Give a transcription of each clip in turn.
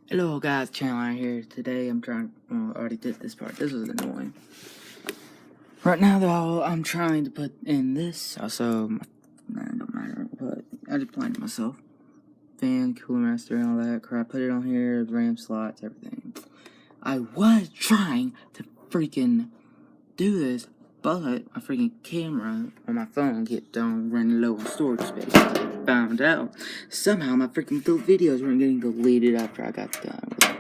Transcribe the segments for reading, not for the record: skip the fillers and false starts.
Hello guys, Chandler here. Today I'm trying, I already did this part. This was annoying. Right now though, I'm trying to put in this. Also, it don't matter, but I just blinded myself. Fan, Cooler Master, and all that crap. Put it on here, RAM slots, everything. I was trying to freaking do this, but my freaking camera on my phone kept on running low on storage space. I found out somehow my freaking videos weren't getting deleted after I got done with it.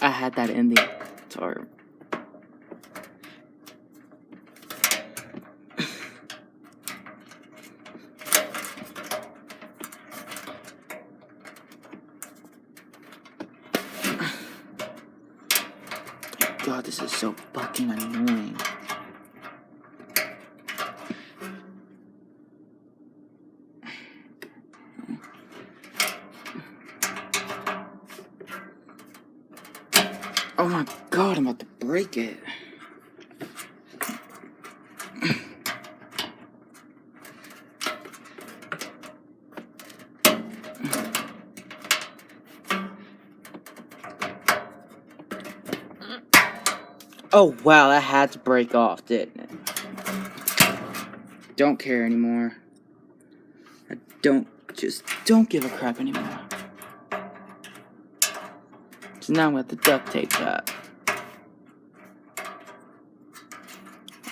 I had that in the sorry. God, this is so fucking annoying. Oh my God, I'm about to break it. Oh wow, that had to break off, didn't it? Don't care anymore. I don't give a crap anymore. So now I'm gonna have to duct tape that.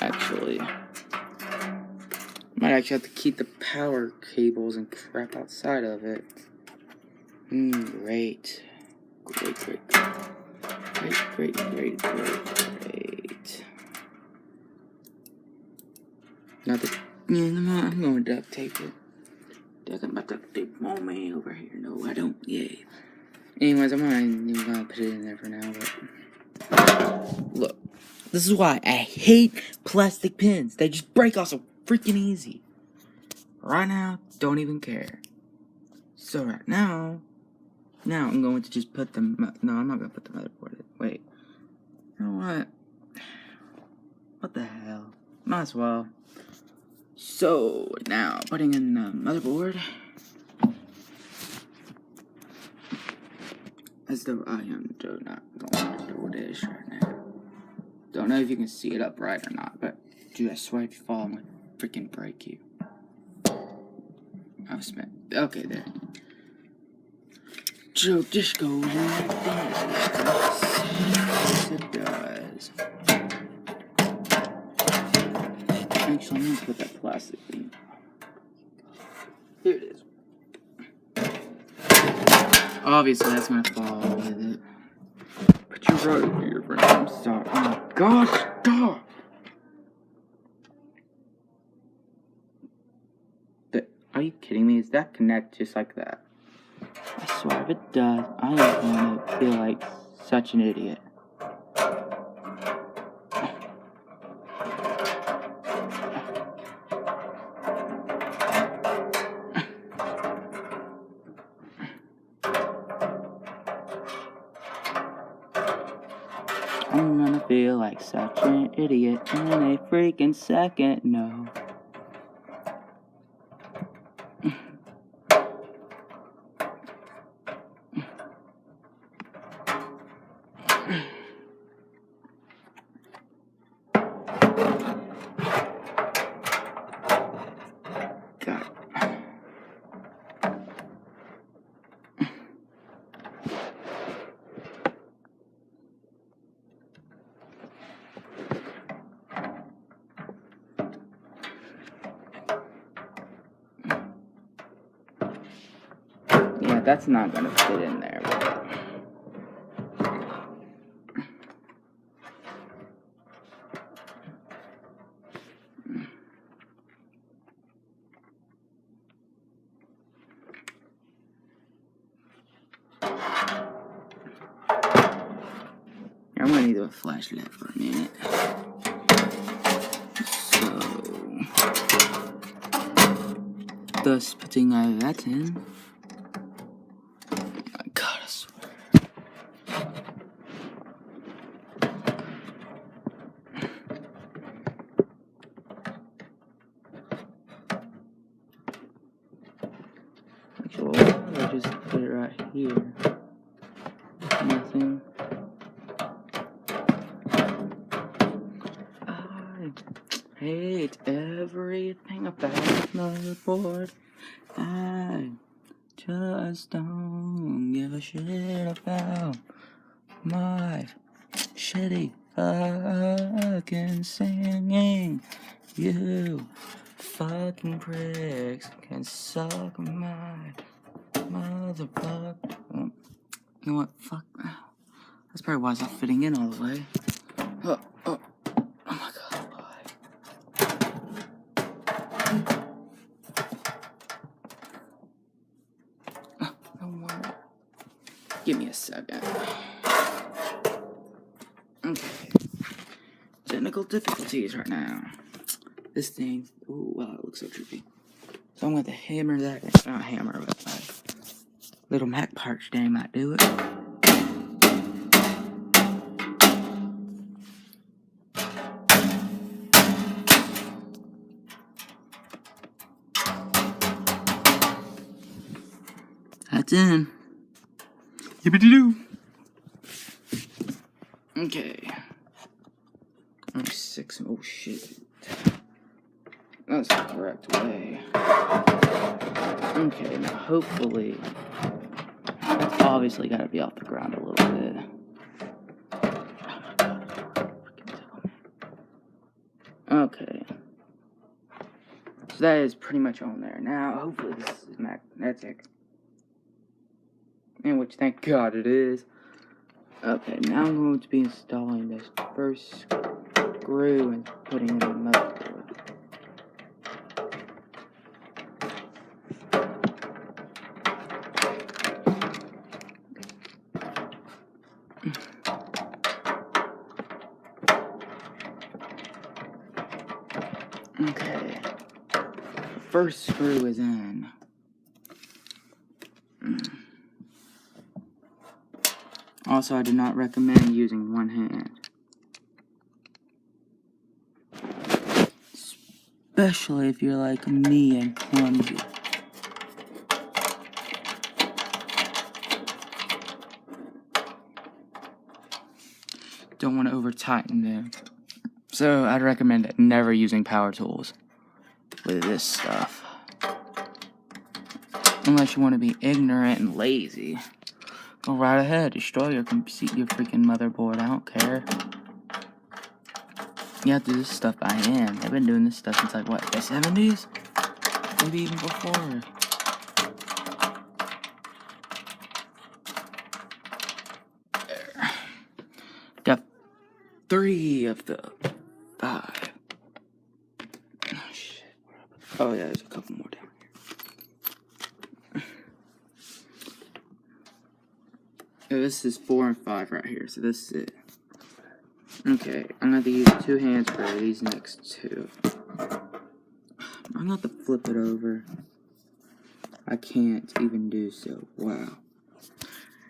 Actually, might actually have to keep the power cables and crap outside of it. Great. Not the, I'm going to duct tape it. I got my duct tape moment over here. No, I don't. Yay. Anyways, I'm not even gonna put it in there for now, but look. This is why I hate plastic pins. They just break off so freaking easy. Right now, don't even care. So right now I'm going to just put the, no, I'm not going to put the motherboard in. Wait. You know what? What the hell? Might as well. So, now, putting in the motherboard. As though I am not going to do this right now. Don't know if you can see it up right or not, but dude, I swear if you fall, I'm gonna freaking break you. I've spent, okay, there. So this goes like this. Yes, it does. Actually, I'm gonna put that plastic thing. Here it is. Obviously, that's gonna fall with it. But you're right here, friend. I'm sorry. Oh my gosh, stop! Are you kidding me? Does that connect just like that? I swear, if it does, I am gonna feel like such an idiot. I'm gonna feel like such an idiot in a freaking second, no. God. Yeah, that's not gonna fit in there. I'm gonna need a flashlight for a minute. So, thus putting that in. Oh my God, I swear. Actually, I'll just put it right here. Nothing. I hate everything about motherboard. I just don't give a shit about my shitty fucking singing. You fucking pricks can suck my motherfucker. You know what? Fuck. That's probably why it's not fitting in all the way. Oh my god, why? No more. Give me a second. Okay. Technical difficulties right now. This thing. Ooh, wow, it looks so trippy. So I'm going to hammer that. Not hammer, but my little Mac parts thing might do it. That's in. Yippity-doo. Okay. Oh, 6. Oh, shit. That's the correct way. Okay, now hopefully. It's obviously got to be off the ground a little bit. Okay. So that is pretty much on there. Now, hopefully this is magnetic. And which, thank God it is. Okay, now I'm going to be installing this first screw and putting it in the motherboard. Okay. The first screw is in. Also, I do not recommend using one hand. Especially if you're like me and clumsy. Don't want to over tighten them. So I'd recommend never using power tools with this stuff. Unless you want to be ignorant and lazy. Go right ahead, destroy your freaking motherboard, I don't care. You have to do this stuff by hand. They've been doing this stuff since like, what, the 70s? Maybe even before. There. Got 3 of the 5. Oh, shit. Oh, yeah, there's a couple more down here. Oh, this is 4 and 5 right here, so this is it. Okay, I'm going to use 2 hands for these next 2. I'm going to flip it over. I can't even do so. Wow.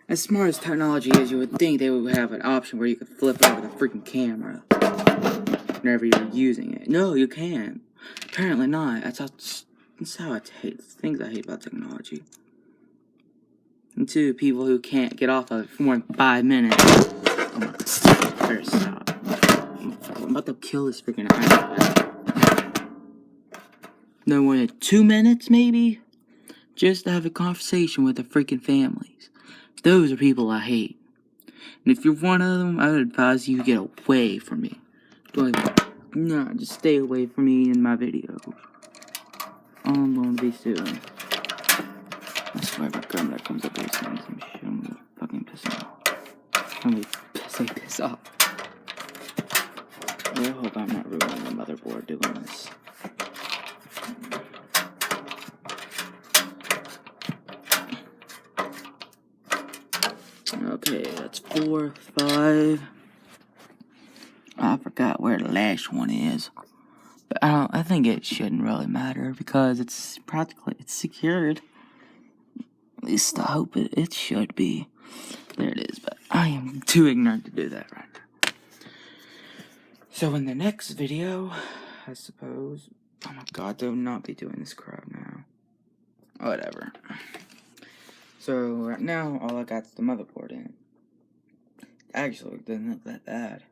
As smart as technology is, you would think they would have an option where you could flip over the freaking camera whenever you're using it. No, you can't. Apparently not. That's how I hate things I hate about technology. And 2, people who can't get off of it for more than 5 minutes. Oh my god. Better stop. I'm about to kill this freaking iPad. No more than 2 minutes, maybe? Just to have a conversation with their freaking families. Those are people I hate. And if you're one of them, I would advise you get away from me. No, just stay away from me in my videos. All I'm going to be doing. I swear by God, that comes up here saying some shit. I'm gonna fucking piss him off. I'm gonna piss off. I hope I'm not ruining the motherboard doing this. Okay, that's 4, 5. I forgot where the last one is. But I think it shouldn't really matter because it's secured. At least I hope it should be. There it is, but I am too ignorant to do that right now. So in the next video, I suppose... Oh my god, do not be doing this crap now. Whatever. So right now, all I got is the motherboard in. Actually, it doesn't look that bad.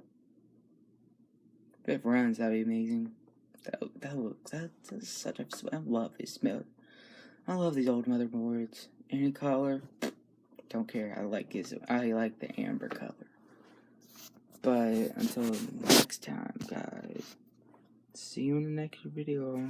If it runs, that'd be amazing. That's such a, I love this smell. I love these old motherboards. Any color, don't care. I like the amber color. But until next time, guys. See you in the next video.